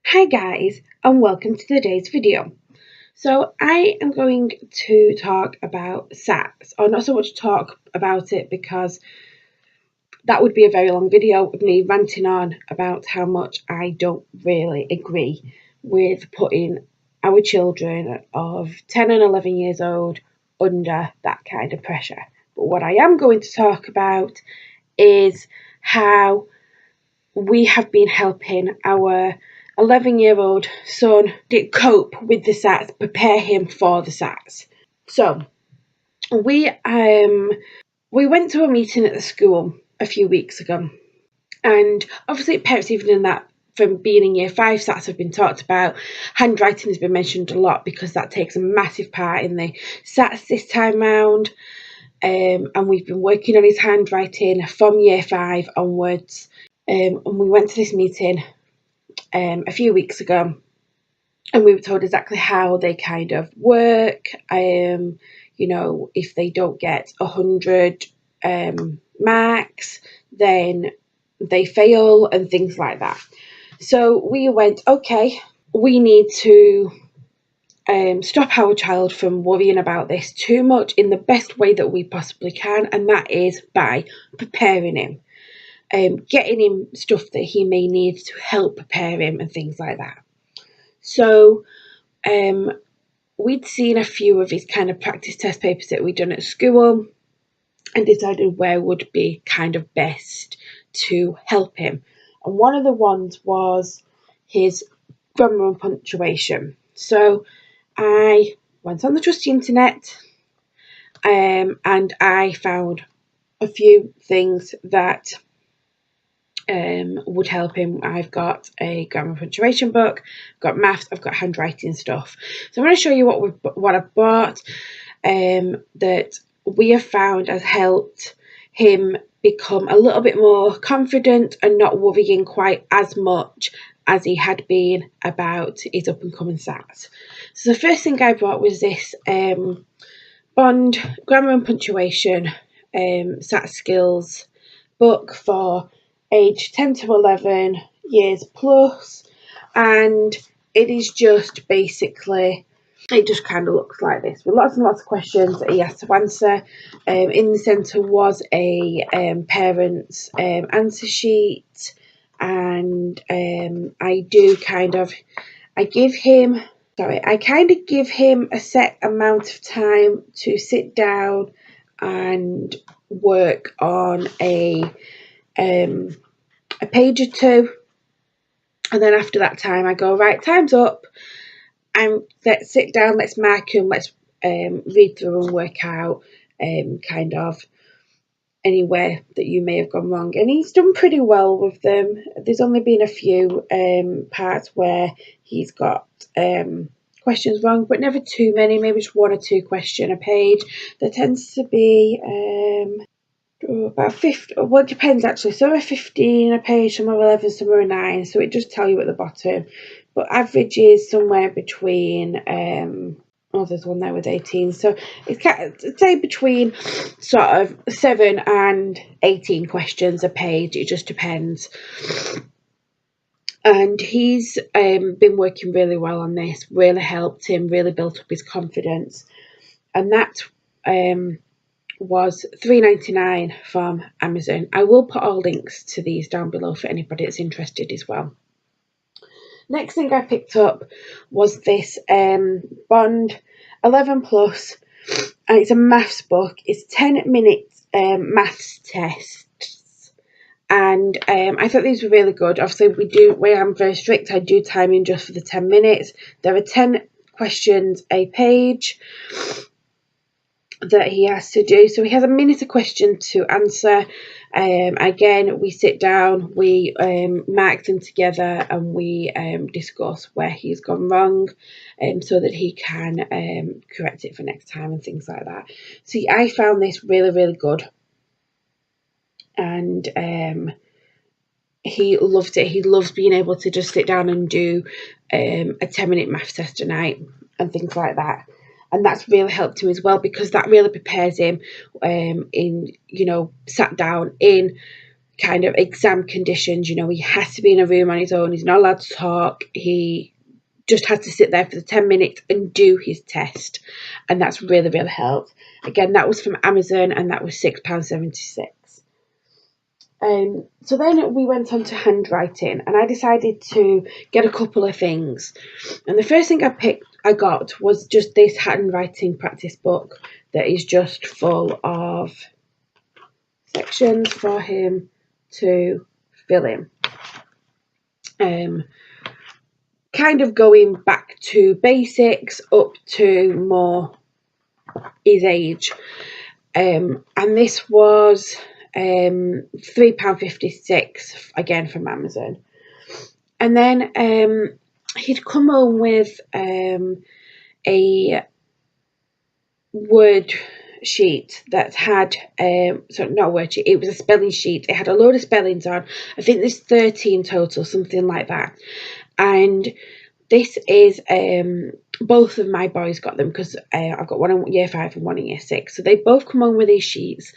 Hi guys, and welcome to today's video. So I am going to talk about SATs, or not so much talk about it because that would be a very long video of me ranting on about how much I don't really agree with putting our children of 10 and 11 years old under that kind of pressure. But what I am going to talk about is how we have been helping our 11-year-old son cope with the SATs, prepare him for the SATs. So we went to a meeting at the school a few weeks ago, and obviously parents even in that from being in year 5 SATs have been talked about. Handwriting has been mentioned a lot because that takes a massive part in the SATs this time round. And we've been working on his handwriting from year 5 onwards. And we went to this meeting a few weeks ago, and we were told exactly how they kind of work. If they don't get 100 marks, then they fail and things like that. So we went, okay, we need to stop our child from worrying about this too much in the best way that we possibly can, and that is by preparing him. Getting him stuff that he may need to help prepare him and things like that. So we'd seen a few of his kind of practice test papers that we'd done at school and decided where would be kind of best to help him. And one of the ones was his grammar and punctuation. So I went on the trusty internet and I found a few things that would help him. I've got a grammar punctuation book, I've got maths, I've got handwriting stuff. So I'm going to show you what I've bought that we have found has helped him become a little bit more confident and not worrying quite as much as he had been about his up and coming SATs. So the first thing I bought was this Bond grammar and punctuation SAT skills book for age 10 to 11 years plus, and it is just basically, it just kind of looks like this with lots and lots of questions that he has to answer. In the centre was a parent's answer sheet, and I kind of give him a set amount of time to sit down and work on a page or two, and then after that time I go, right, time's up, and let's sit down, let's mark them, let's read through and work out kind of anywhere that you may have gone wrong. And he's done pretty well with them. There's only been a few parts where he's got questions wrong, but never too many, maybe just 1 or 2 questions a page. There tends to be about 50, well, it depends actually. Some are 15 a page, some are 11, some are 9. So it does tell you at the bottom. But average is somewhere between, there's one there with 18. So it's kind of, say between sort of 7 and 18 questions a page. It just depends. And he's been working really well on this, really helped him, really built up his confidence. And that was $3.99 from Amazon. I will put all links to these down below for anybody that's interested as well. Next thing I picked up was this Bond 11 Plus, and it's a maths book. It's 10-minute maths tests, and I thought these were really good. Obviously, where I'm very strict, I do timing just for the 10 minutes. There are 10 questions a page that he has to do. So he has a minute a question to answer. Again, we sit down, we mark them together, and we discuss where he's gone wrong, so that he can correct it for next time and things like that. See, I found this really, really good, and he loved it. He loves being able to just sit down and do a 10-minute maths test a night and things like that. And that's really helped him as well, because that really prepares him sat down in kind of exam conditions. You know, he has to be in a room on his own. He's not allowed to talk. He just has to sit there for the 10 minutes and do his test. And that's really, really helped. Again, that was from Amazon, and that was £6.76. So then we went on to handwriting, and I decided to get a couple of things. And the first thing I got was just this handwriting practice book that is just full of sections for him to fill in. Kind of going back to basics up to more his age. And this was £3.56 again from Amazon. And then he'd come home with a word sheet that had so not a word sheet, it was a spelling sheet. It had a load of spellings on. I think there's 30 in total, something like that. And this is both of my boys got them, because I've got one in year 5 and one in year 6. So they both come home with these sheets,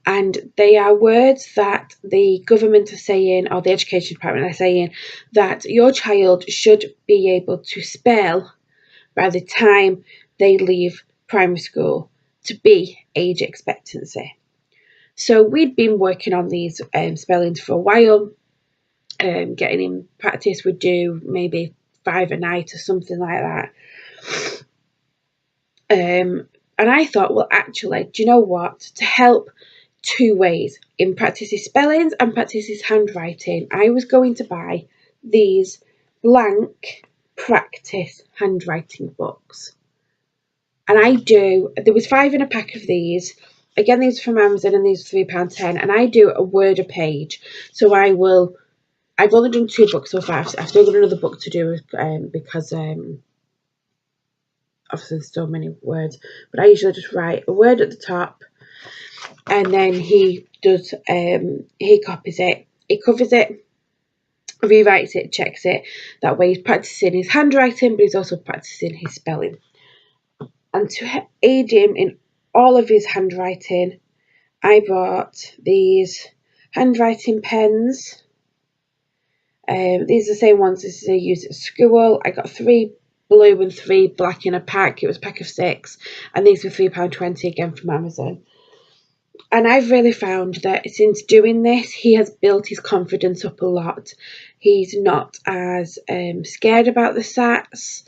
and they are words that the government are saying, or the education department are saying, that your child should be able to spell by the time they leave primary school to be age expectancy. So we'd been working on these spellings for a while, getting in practice. We'd do maybe 5 a night or something like that. And I thought, well, actually, do you know what? To help 2 ways, in practice his spellings and practice his handwriting, I was going to buy these blank practice handwriting books. And there was 5 in a pack of these. Again, these are from Amazon, and these are £3.10. And I do a word a page. So I've only done 2 books so far. I've still got another book to do because obviously there's so many words. But I usually just write a word at the top, and then he copies it, he covers it, rewrites it, checks it. That way he's practicing his handwriting, but he's also practicing his spelling. And to aid him in all of his handwriting, I bought these handwriting pens. These are the same ones as I use at school. I got 3 blue and 3 black in a pack. It was a pack of 6, and these were £3.20 again from Amazon. And I've really found that since doing this, he has built his confidence up a lot. He's not as scared about the SATs.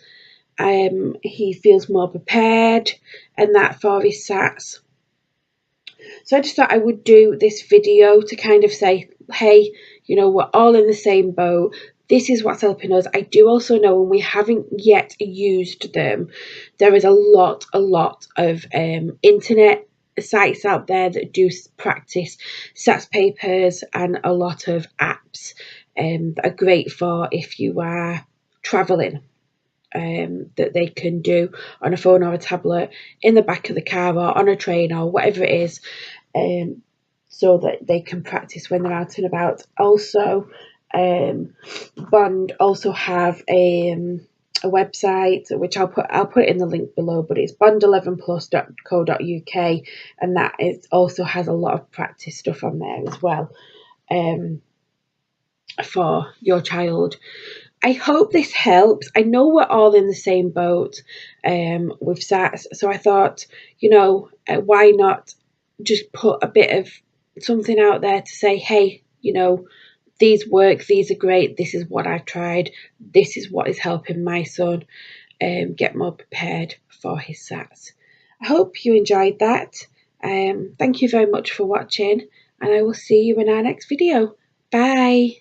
He feels more prepared and that for his SATs. So I just thought I would do this video to kind of say, hey, you know, we're all in the same boat. This is what's helping us. I do also know when we haven't yet used them, there is a lot of internet sites out there that do practice SATs papers, and a lot of apps that are great for if you are travelling. That they can do on a phone or a tablet, in the back of the car or on a train or whatever it is, so that they can practice when they're out and about. Also, Bond also have a website, which I'll put it in the link below, but it's bond11plus.co.uk, and that also has a lot of practice stuff on there as well, for your child. I hope this helps. I know we're all in the same boat with SATs, so I thought, you know, why not just put a bit of something out there to say, hey, you know, these work, these are great, this is what I've tried, this is what is helping my son get more prepared for his SATs. I hope you enjoyed that. Thank you very much for watching, and I will see you in our next video. Bye.